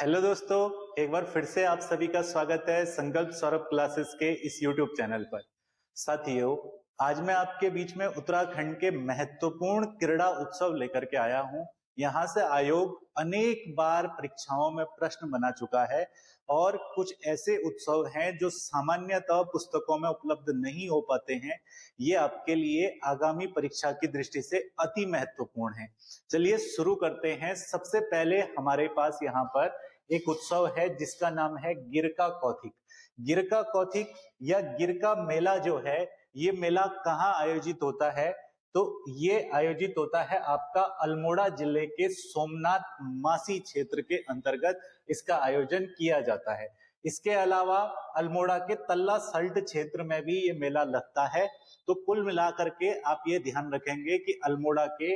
Hello दोस्तों, एक बार फिर से आप सभी का स्वागत है संकल्प सौरभ क्लासेस के इस यूट्यूब चैनल पर। साथियों, आज मैं आपके बीच में उत्तराखंड के महत्वपूर्ण क्रीड़ा उत्सव लेकर के आया हूं। यहां से आयोग अनेक बार परीक्षाओं में प्रश्न बना चुका है और कुछ ऐसे उत्सव हैं जो सामान्यतः पुस्तकों में उपलब्ध नहीं हो पाते हैं। ये आपके लिए आगामी परीक्षा की दृष्टि से अति महत्वपूर्ण है। चलिए शुरू करते हैं। सबसे पहले हमारे पास यहाँ पर एक उत्सव है जिसका नाम है गिरका कौथिग। गिरका कौथिग या गिरका मेला जो है, ये मेला कहाँ आयोजित होता है? तो ये आयोजित होता है आपका अल्मोड़ा जिले के सोमनाथ मासी क्षेत्र के अंतर्गत इसका आयोजन किया जाता है। इसके अलावा अल्मोड़ा के तल्ला सल्ट क्षेत्र में भी ये मेला लगता है। तो कुल मिलाकर के आप ये ध्यान रखेंगे कि अल्मोड़ा के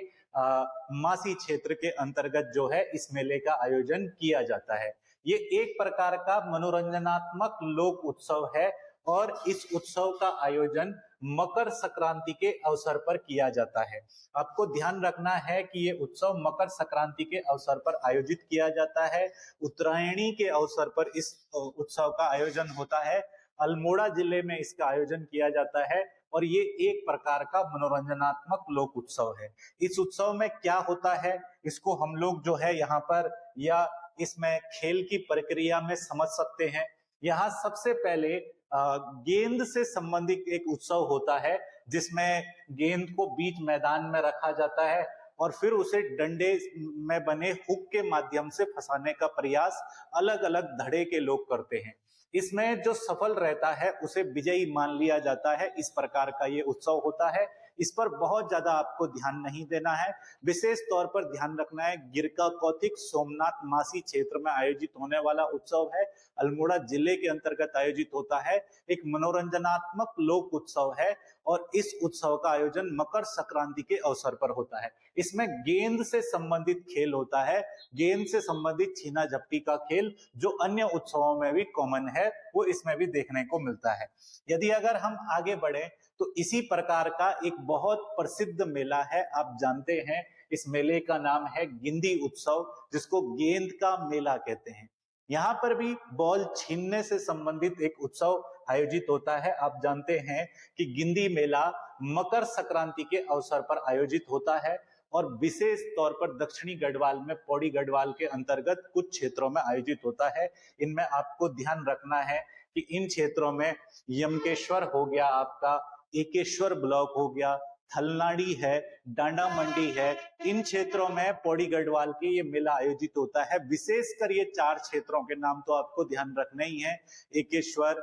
मासी क्षेत्र के अंतर्गत जो है इस मेले का आयोजन किया जाता है। ये एक प्रकार का मनोरंजनात्मक लोक उत्सव है और इस उत्सव का आयोजन मकर संक्रांति के अवसर पर किया जाता है। आपको ध्यान रखना है कि ये उत्सव मकर संक्रांति के अवसर पर आयोजित किया जाता है। उत्तरायणी के अवसर पर इस उत्सव का आयोजन होता है। अल्मोड़ा जिले में इसका आयोजन किया जाता है और ये एक प्रकार का मनोरंजनात्मक लोक उत्सव है। इस उत्सव में क्या होता है, इसको हम लोग जो है यहाँ पर या इसमें खेल की प्रक्रिया में समझ सकते हैं। यहाँ सबसे पहले गेंद से संबंधित एक उत्सव होता है जिसमें गेंद को बीच मैदान में रखा जाता है और फिर उसे डंडे में बने हुक के माध्यम से फंसाने का प्रयास अलग अलग धड़े के लोग करते हैं। इसमें जो सफल रहता है उसे विजयी मान लिया जाता है। इस प्रकार का ये उत्सव होता है। इस पर बहुत ज्यादा आपको ध्यान नहीं देना है। विशेष तौर पर ध्यान रखना है, गिरका कौथिग सोमनाथ मासी क्षेत्र में आयोजित होने वाला उत्सव है। अल्मोड़ा जिले के अंतर्गत आयोजित होता है। एक मनोरंजनात्मक लोक उत्सव है और इस उत्सव का आयोजन मकर संक्रांति के अवसर पर होता है। इसमें गेंद से संबंधित खेल होता है। गेंद से संबंधित छीना झपटी का खेल जो अन्य उत्सवों में भी कॉमन है, वो इसमें भी देखने को मिलता है। यदि अगर हम आगे बढ़े तो इसी प्रकार का एक बहुत प्रसिद्ध मेला है, आप जानते हैं, इस मेले का नाम है गिंदी उत्सव, जिसको गेंद का मेला कहते हैं। यहाँ पर भी बॉल छीनने से संबंधित एक उत्सव आयोजित होता है। आप जानते हैं कि गिंदी मेला मकर संक्रांति के अवसर पर आयोजित होता है और विशेष तौर पर दक्षिणी गढ़वाल में पौड़ी गढ़वाल के अंतर्गत कुछ क्षेत्रों में आयोजित होता है। इनमें आपको ध्यान रखना है कि इन क्षेत्रों में यमकेश्वर हो गया, आपका एकेश्वर ब्लॉक हो गया, थलनाड़ी है, डांडा मंडी है, इन क्षेत्रों में पौड़ी गढ़वाल के ये मेला आयोजित होता है। विशेषकर ये चार क्षेत्रों के नाम तो आपको ध्यान रखना ही है। एकेश्वर,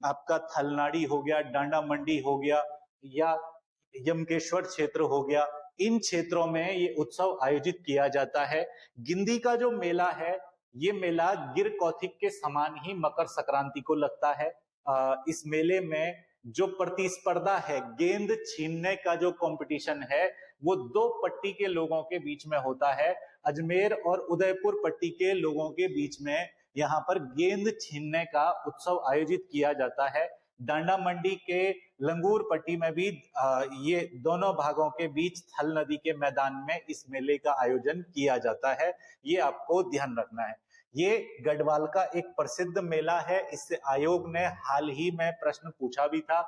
आपका थलनाड़ी हो गया, डांडा मंडी हो गया या यमकेश्वर क्षेत्र हो गया। इन क्षेत्रों में ये उत्सव आयोजित किया जाता है। गिंदी का जो मेला है, ये मेला गिर कौथिग के समान ही मकर संक्रांति को लगता है। इस मेले में जो प्रतिस्पर्धा है, गेंद छीनने का जो कंपटीशन है, वो दो पट्टी के लोगों के बीच में होता है। अजमेर और उदयपुर पट्टी के लोगों के बीच में यहाँ पर गेंद छीनने का उत्सव आयोजित किया जाता है। डांडा मंडी के लंगूर पट्टी में भी ये दोनों भागों के बीच थल नदी के मैदान में इस मेले का आयोजन किया जाता है। ये आपको ध्यान रखना है। ये गढ़वाल का एक प्रसिद्ध मेला है। इससे आयोग ने हाल ही में प्रश्न पूछा भी था।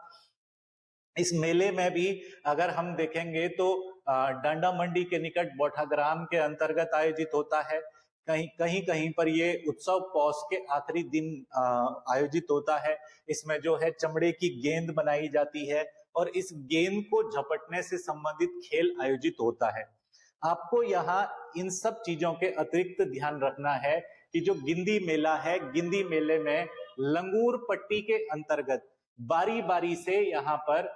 इस मेले में भी अगर हम देखेंगे तो डांडा मंडी के निकट बोठाग्राम के अंतर्गत आयोजित होता है। कहीं कहीं पर ये उत्सव पौष के आखिरी दिन आयोजित होता है। इसमें जो है चमड़े की गेंद बनाई जाती है और इस गेंद को झपटने से संबंधित खेल आयोजित होता है। आपको यहाँ इन सब चीजों के अतिरिक्त ध्यान रखना है कि जो गिंदी मेला है, गिंदी मेले में लंगूर पट्टी के अंतर्गत बारी बारी से यहाँ पर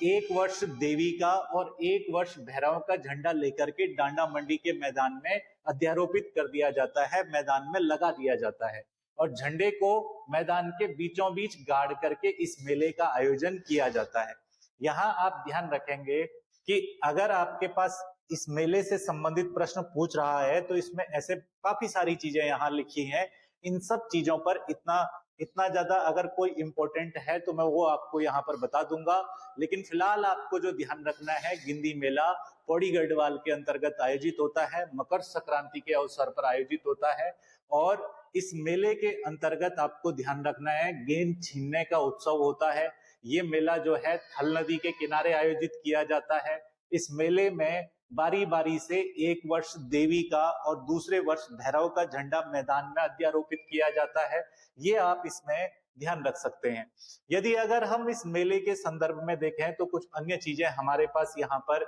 एक वर्ष देवी का और एक वर्ष भैरव का झंडा लेकर के डांडा मंडी के मैदान में अध्यारोपित कर दिया जाता है, मैदान में लगा दिया जाता है और झंडे को मैदान के बीचों बीच गाड़ करके इस मेले का आयोजन किया जाता है। यहाँ आप ध्यान रखेंगे कि अगर आपके पास इस मेले से संबंधित प्रश्न पूछ रहा है तो इसमें ऐसे काफी सारी चीजें यहाँ लिखी हैं। इन सब चीजों पर इतना इतना ज्यादा अगर कोई इंपॉर्टेंट है तो मैं वो आपको यहाँ पर बता दूंगा, लेकिन फिलहाल आपको जो ध्यान रखना है, गिंदी मेला पौड़ी गढ़वाल के अंतर्गत आयोजित होता है, मकर संक्रांति के अवसर पर आयोजित होता है। और इस मेले के अंतर्गत आपको ध्यान रखना है, गेंद छीनने का उत्सव होता है। ये मेला जो है थल नदी के किनारे आयोजित किया जाता है। इस मेले में बारी बारी से एक वर्ष देवी का और दूसरे वर्ष भैरव का झंडा मैदान में अध्यारोपित किया जाता है। ये आप इसमें ध्यान रख सकते हैं। यदि अगर हम इस मेले के संदर्भ में देखें तो कुछ अन्य चीजें हमारे पास यहाँ पर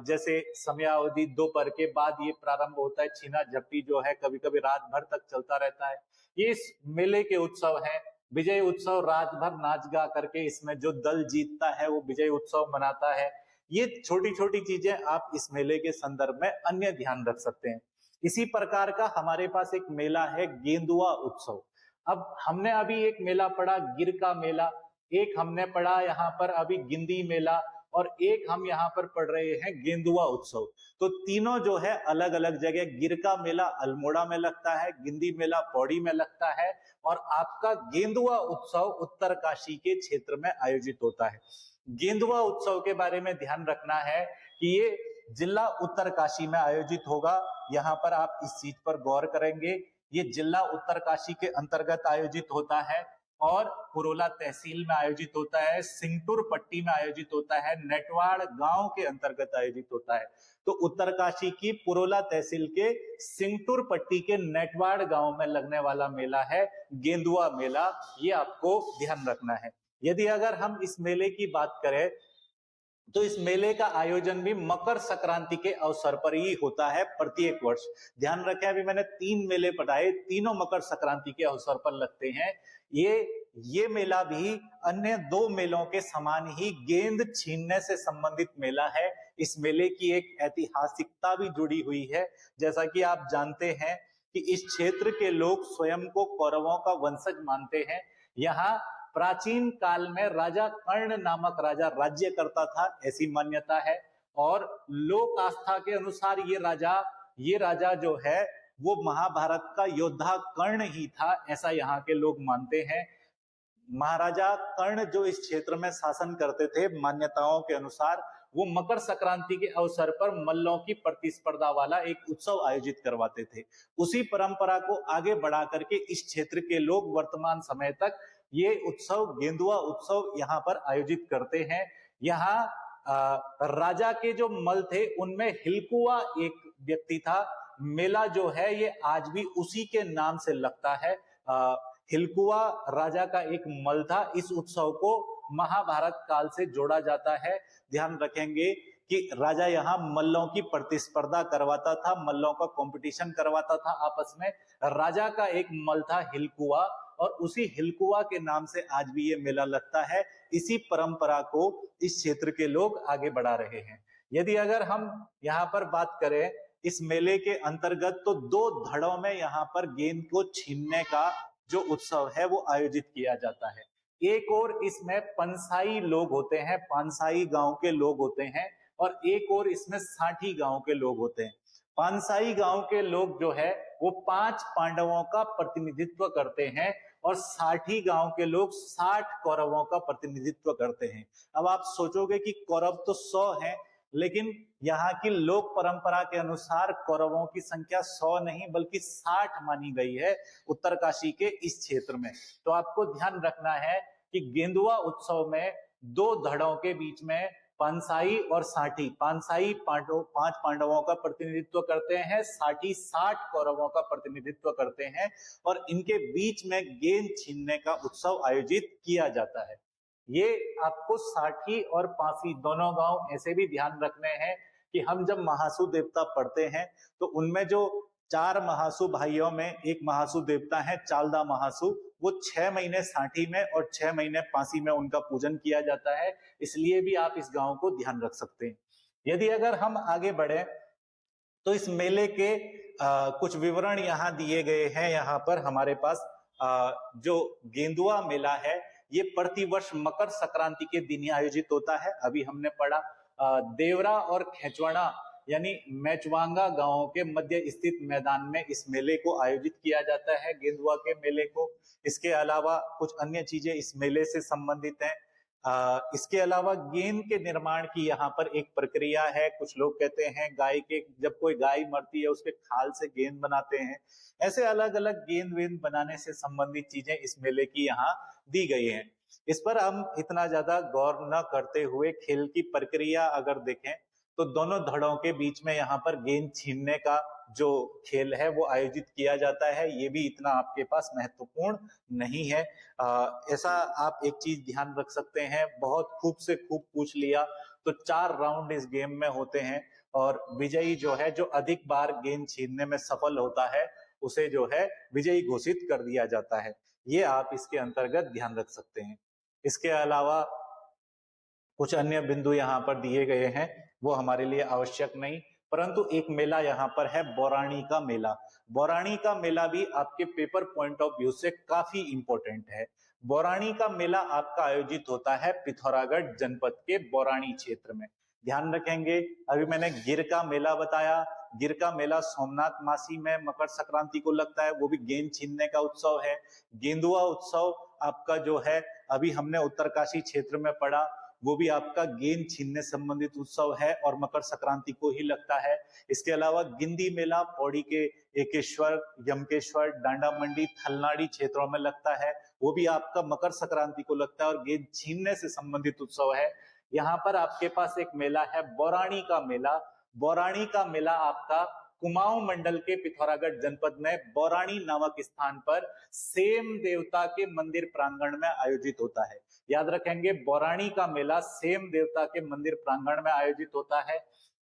जैसे समयावधि दोपहर के बाद ये प्रारंभ होता है। छीना झपटी जो है कभी कभी रात भर तक चलता रहता है। ये इस मेले के उत्सव है। विजय उत्सव रात भर नाच गा करके इसमें जो दल जीतता है वो विजय उत्सव मनाता है। ये छोटी छोटी चीजें आप इस मेले के संदर्भ में अन्य ध्यान रख सकते हैं। इसी प्रकार का हमारे पास एक मेला है गेंदुआ उत्सव। अब हमने अभी एक मेला पढ़ा गिर का मेला, एक हमने पढ़ा यहाँ पर अभी गिंदी मेला, और एक हम यहाँ पर पढ़ रहे हैं गेंदुआ उत्सव। तो तीनों जो है अलग अलग जगह, गिर का मेला अल्मोड़ा में लगता है, गिंदी मेला पौड़ी में लगता है, और आपका गेंदुआ उत्सव उत्तरकाशी के क्षेत्र में आयोजित होता है। गेंदुआ उत्सव के बारे में ध्यान रखना है कि ये जिला उत्तरकाशी में आयोजित होगा। यहाँ पर आप इस चीज पर गौर करेंगे, ये जिला उत्तरकाशी के अंतर्गत आयोजित होता है और पुरोला तहसील में आयोजित होता है, सिंगटूर पट्टी में आयोजित होता है, नेटवाड़ गांव के अंतर्गत आयोजित होता है। तो उत्तरकाशी की पुरोला तहसील के सिंगटूर पट्टी के नेटवाड़ गांव में लगने वाला मेला है गेंदुआ मेला। ये आपको ध्यान रखना है। यदि अगर हम इस मेले की बात करें तो इस मेले का आयोजन भी मकर संक्रांति के अवसर पर ही होता है प्रत्येक वर्ष। ध्यान रखें, अभी मैंने 3 मेले पढ़ाए, तीनों मकर संक्रांति के अवसर पर लगते हैं। ये मेला भी अन्य 2 मेलों के समान ही गेंद छीनने से संबंधित मेला है। इस मेले की एक ऐतिहासिकता भी जुड़ी हुई है। जैसा कि आप जानते हैं कि इस क्षेत्र के लोग स्वयं को कौरवों का वंशज मानते हैं। यहाँ प्राचीन काल में राजा कर्ण नामक राजा राज्य करता था, ऐसी मान्यता है। और लोक आस्था के अनुसार ये राजा जो है वो महाभारत का योद्धा कर्ण ही था, ऐसा यहाँ के लोग मानते हैं। महाराजा कर्ण जो इस क्षेत्र में शासन करते थे, मान्यताओं के अनुसार वो मकर संक्रांति के अवसर पर मल्लों की प्रतिस्पर्धा वाला एक उत्सव आयोजित करवाते थे। उसी परंपरा को आगे बढ़ा करके इस क्षेत्र के लोग वर्तमान समय तक ये उत्सव गेंदुआ उत्सव यहाँ पर आयोजित करते हैं। यहाँ राजा के जो मल थे उनमें हिलकुआ एक व्यक्ति था। मेला जो है ये आज भी उसी के नाम से लगता है। हिलकुआ राजा का एक मल था। इस उत्सव को महाभारत काल से जोड़ा जाता है। ध्यान रखेंगे कि राजा यहाँ मल्लों की प्रतिस्पर्धा करवाता था, मल्लों का कंपटीशन करवाता था आपस में। राजा का एक मल था हिलकुआ, और उसी हिलकुआ के नाम से आज भी ये मेला लगता है। इसी परंपरा को इस क्षेत्र के लोग आगे बढ़ा रहे हैं। यदि अगर हम यहाँ पर बात करें इस मेले के अंतर्गत, तो 2 धड़ों में यहाँ पर गेंद को छीनने का जो उत्सव है वो आयोजित किया जाता है। एक और इसमें पंसाई लोग होते हैं, पानसाई गांव के लोग होते हैं, और एक और इसमें साठी गांव के लोग होते हैं। पानसाई गांव के लोग जो है वो 5 पांडवों का प्रतिनिधित्व करते हैं, और साठी गांव के लोग 60 कौरवों का प्रतिनिधित्व करते हैं। अब आप सोचोगे कि कौरव तो 100 हैं, लेकिन यहाँ की लोक परंपरा के अनुसार कौरवों की संख्या 100 नहीं बल्कि 60 मानी गई है उत्तरकाशी के इस क्षेत्र में। तो आपको ध्यान रखना है कि गेंदुआ उत्सव में 2 धड़ों के बीच में पानसाई और साठी, पानसाई 5 पांडवों का प्रतिनिधित्व करते हैं, साठी 60 कौरवों का प्रतिनिधित्व करते हैं, और इनके बीच में गेंद छीनने का उत्सव आयोजित किया जाता है। ये आपको साठी और पांसी दोनों गांव ऐसे भी ध्यान रखने हैं कि हम जब महासु देवता पढ़ते हैं तो उनमें जो 4 महासु भाइयों में एक महासु देवता है चालदा महासु, वो 6 महीने साठी में और 6 महीने पांसी में उनका पूजन किया जाता है। इसलिए भी आप इस गांव को ध्यान रख सकते हैं। यदि अगर हम आगे बढ़े तो इस मेले के कुछ विवरण यहाँ दिए गए हैं। यहाँ पर हमारे पास जो गेंदुआ मेला है ये प्रतिवर्ष मकर संक्रांति के दिन ही आयोजित होता है। अभी हमने पढ़ा देवरा और खेचवाड़ा यानी मैचवांगा गांव के मध्य स्थित मैदान में इस मेले को आयोजित किया जाता है, गेंदुआ के मेले को। इसके अलावा कुछ अन्य चीजें इस मेले से संबंधित हैं। इसके अलावा गेंद के निर्माण की यहाँ पर एक प्रक्रिया है। कुछ लोग कहते हैं गाय के, जब कोई गाय मरती है उसके खाल से गेंद बनाते हैं। ऐसे अलग अलग गेंद वेंद बनाने से संबंधित चीजें इस मेले की यहाँ दी गई हैं। इस पर हम इतना ज्यादा गौर न करते हुए खेल की प्रक्रिया अगर देखें तो दोनों धड़ों के बीच में यहाँ पर गेंद छीनने का जो खेल है वो आयोजित किया जाता है। ये भी इतना आपके पास महत्वपूर्ण नहीं है। ऐसा आप एक चीज ध्यान रख सकते हैं, बहुत खूब से खूब पूछ लिया तो 4 राउंड इस गेम में होते हैं और विजयी जो है, जो अधिक बार गेंद छीनने में सफल होता है, उसे जो है विजयी घोषित कर दिया जाता है। ये आप इसके अंतर्गत ध्यान रख सकते हैं। इसके अलावा कुछ अन्य बिंदु यहाँ पर दिए गए हैं, वो हमारे लिए आवश्यक नहीं, परंतु एक मेला यहाँ पर है बौराणी का मेला। बौराणी का मेला भी आपके पेपर पॉइंट ऑफ व्यू से काफी इंपॉर्टेंट है। बौराणी का मेला आपका आयोजित होता है पिथौरागढ़ जनपद के बौराणी क्षेत्र में। ध्यान रखेंगे, अभी मैंने गिर का मेला बताया। गिर का मेला सोमनाथ मासी में मकर संक्रांति को लगता है, वो भी गेंद छीनने का उत्सव है। गेंदुआ उत्सव आपका जो है, अभी हमने उत्तरकाशी क्षेत्र में पढ़ा, वो भी आपका गेंद छीनने संबंधित उत्सव है और मकर संक्रांति को ही लगता है। इसके अलावा गिंदी मेला पौड़ी के एकेश्वर, यमकेश्वर, डांडा मंडी, थलनाड़ी क्षेत्रों में लगता है, वो भी आपका मकर संक्रांति को लगता है और गेंद छीनने से संबंधित उत्सव है। यहाँ पर आपके पास एक मेला है बौराणी का मेला। बौराणी का मेला आपका कुमाऊं मंडल के पिथौरागढ़ जनपद में बौराणी नामक स्थान पर सेम देवता के मंदिर प्रांगण में आयोजित होता है। याद रखेंगे, बौराणी का मेला सेम देवता के मंदिर प्रांगण में आयोजित होता है।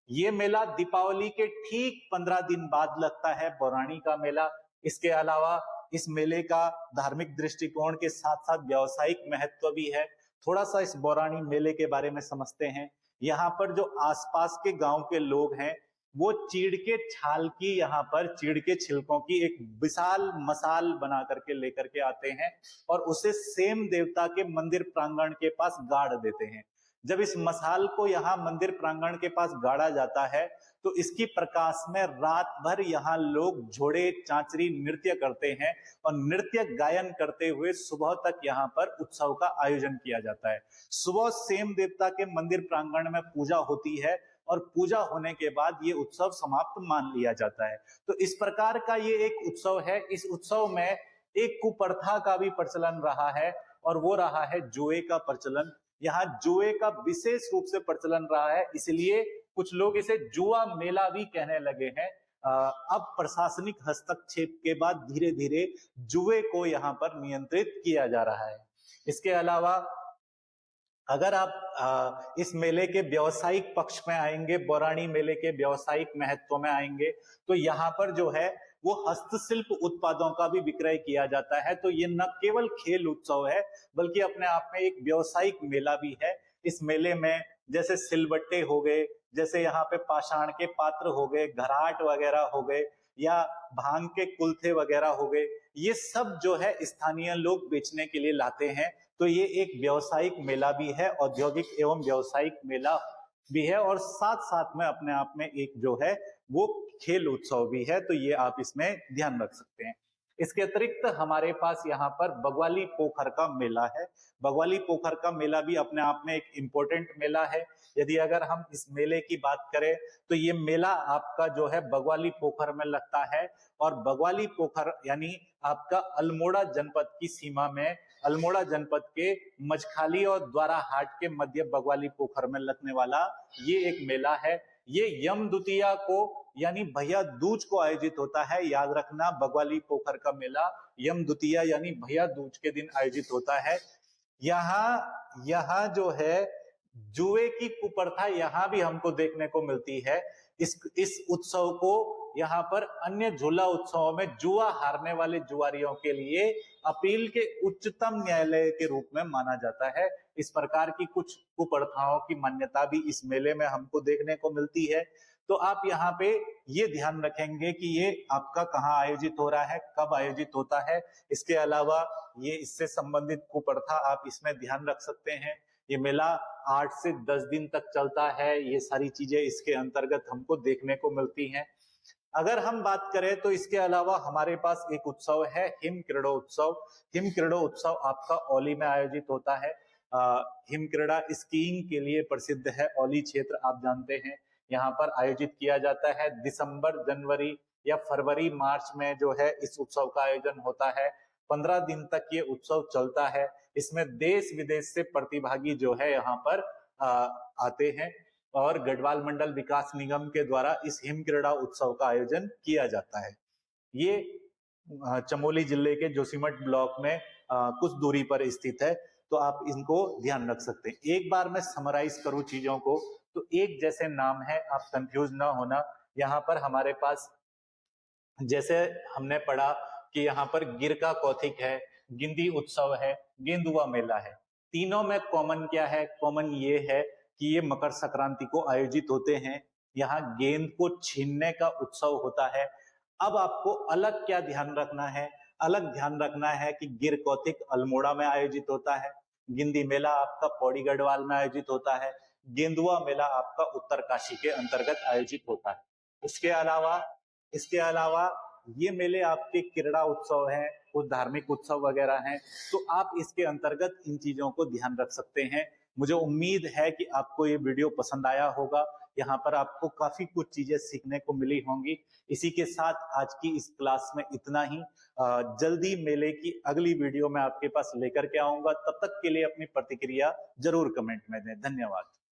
ये मेला दीपावली के ठीक 15 दिन बाद लगता है, बौराणी का मेला। इसके अलावा इस मेले का धार्मिक दृष्टिकोण के साथ साथ व्यावसायिक महत्व भी है। थोड़ा सा इस बौराणी मेले के बारे में समझते हैं। यहाँ पर जो आसपास के गांव के लोग हैं, वो चीड़ के छाल की, यहाँ पर चीड़ के छिलकों की एक विशाल मसाल बना करके लेकर के आते हैं और उसे सेम देवता के मंदिर प्रांगण के पास गाड़ देते हैं। जब इस मसाल को यहाँ मंदिर प्रांगण के पास गाड़ा जाता है तो इसकी प्रकाश में रात भर यहाँ लोग झोड़े चांचरी नृत्य करते हैं और नृत्य गायन करते हुए सुबह तक यहाँ पर उत्सव का आयोजन किया जाता है। सुबह सेम देवता के मंदिर प्रांगण में पूजा होती है और पूजा होने के बाद ये उत्सव समाप्त मान लिया जाता है। तो इस प्रकार का ये एक उत्सव है। इस उत्सव में एक कुप्रथा का भी प्रचलन रहा है और वो रहा है जुए का प्रचलन। यहाँ जुए का विशेष रूप से प्रचलन रहा है, इसलिए कुछ लोग इसे जुआ मेला भी कहने लगे हैं। अब प्रशासनिक हस्तक्षेप के बाद धीरे धीरे जुए को यहाँ पर नियंत्रित किया जा रहा है। इसके अलावा अगर आप इस मेले के व्यावसायिक पक्ष में आएंगे, बौराणी मेले के व्यावसायिक महत्व में आएंगे, तो यहाँ पर जो है वो हस्तशिल्प उत्पादों का भी विक्रय किया जाता है। तो ये न केवल खेल उत्सव है बल्कि अपने आप में एक व्यावसायिक मेला भी है। इस मेले में जैसे सिलबट्टे हो गए, जैसे यहाँ पे पाषाण के पात्र हो गए, घराट वगैरह हो गए, या भांग के कुल्थे वगैरह हो गए, ये सब जो है स्थानीय लोग बेचने के लिए लाते हैं। तो ये एक व्यावसायिक मेला भी है, औद्योगिक एवं व्यावसायिक मेला भी है और साथ साथ में अपने आप में एक जो है वो खेल उत्सव भी है। तो ये आप इसमें ध्यान रख सकते हैं। इसके अतिरिक्त हमारे पास यहाँ पर बग्वाली पोखर का मेला है। बग्वाली पोखर का मेला भी अपने आप में एक इम्पोर्टेंट मेला है। यदि अगर हम इस मेले की बात करें तो ये मेला आपका जो है बग्वाली पोखर में लगता है और बग्वाली पोखर यानी आपका अल्मोड़ा जनपद की सीमा में, अल्मोड़ा जनपद के मझखाली और द्वारा हाट के मध्य बग्वाली पोखर में लगने वाला ये एक मेला है। ये यम द्वितीया को यानी भैया दूज को आयोजित होता है। याद रखना, बग्वाली पोखर का मेला यम द्वितीया यानी भैया दूज के दिन आयोजित होता है। यहाँ जो है जुए की कुप्रथा यहाँ भी हमको देखने को मिलती है। इस उत्सव को यहाँ पर अन्य झूला उत्सवों में जुआ हारने वाले जुआरियों के लिए अपील के उच्चतम न्यायालय के रूप में माना जाता है। इस प्रकार की कुछ कुप्रथाओं की मान्यता भी इस मेले में हमको देखने को मिलती है। तो आप यहाँ पे ये ध्यान रखेंगे कि ये आपका कहाँ आयोजित हो रहा है, कब आयोजित होता है। इसके अलावा ये इससे संबंधित कुप्रथा आप इसमें ध्यान रख सकते हैं। ये मेला 8 से 10 दिन तक चलता है। ये सारी चीजें इसके अंतर्गत हमको देखने को मिलती हैं। अगर हम बात करें तो इसके अलावा हमारे पास एक उत्सव है हिम क्रीड़ा उत्सव। हिम क्रीड़ा उत्सव आपका औली में आयोजित होता है। हिम क्रीड़ा स्कीइंग के लिए प्रसिद्ध है। औली क्षेत्र आप जानते हैं, यहाँ पर आयोजित किया जाता है। दिसंबर, जनवरी या फरवरी, मार्च में जो है इस उत्सव का आयोजन होता है। 15 दिन तक ये उत्सव चलता है। इसमें देश विदेश से प्रतिभागी जो है यहाँ पर आते हैं और गढ़वाल मंडल विकास निगम के द्वारा इस हिम क्रीड़ा उत्सव का आयोजन किया जाता है। ये चमोली जिले के जोशीमठ ब्लॉक में कुछ दूरी पर स्थित है, तो आप इनको ध्यान रख सकते हैं। एक बार मैं समराइज करूं चीजों को, तो एक जैसे नाम है, आप कंफ्यूज ना होना। यहाँ पर हमारे पास जैसे हमने पढ़ा कि यहाँ पर गिरका कौथिक है, गिंदी उत्सव है, गेंदुआ मेला है। तीनों में कॉमन क्या है? कॉमन ये है कि ये मकर संक्रांति को आयोजित होते हैं। यहाँ गेंद को छीनने का उत्सव होता है। अब आपको अलग क्या ध्यान रखना है? अलग ध्यान रखना है कि गिर कौथिक अल्मोड़ा में आयोजित होता है, गिंदी मेला आपका पौड़ी गढ़वाल में आयोजित होता है, गेंदुआ मेला आपका उत्तरकाशी के अंतर्गत आयोजित होता है। इसके अलावा ये मेले आपके क्रीड़ा उत्सव हैं, कुछ धार्मिक उत्सव वगैरह हैं, तो आप इसके अंतर्गत इन चीजों को ध्यान रख सकते हैं। मुझे उम्मीद है कि आपको ये वीडियो पसंद आया होगा। यहाँ पर आपको काफी कुछ चीजें सीखने को मिली होंगी। इसी के साथ आज की इस क्लास में इतना ही। जल्दी मेले की अगली वीडियो मैं आपके पास लेकर के आऊंगा। तब तक के लिए अपनी प्रतिक्रिया जरूर कमेंट में दें। धन्यवाद।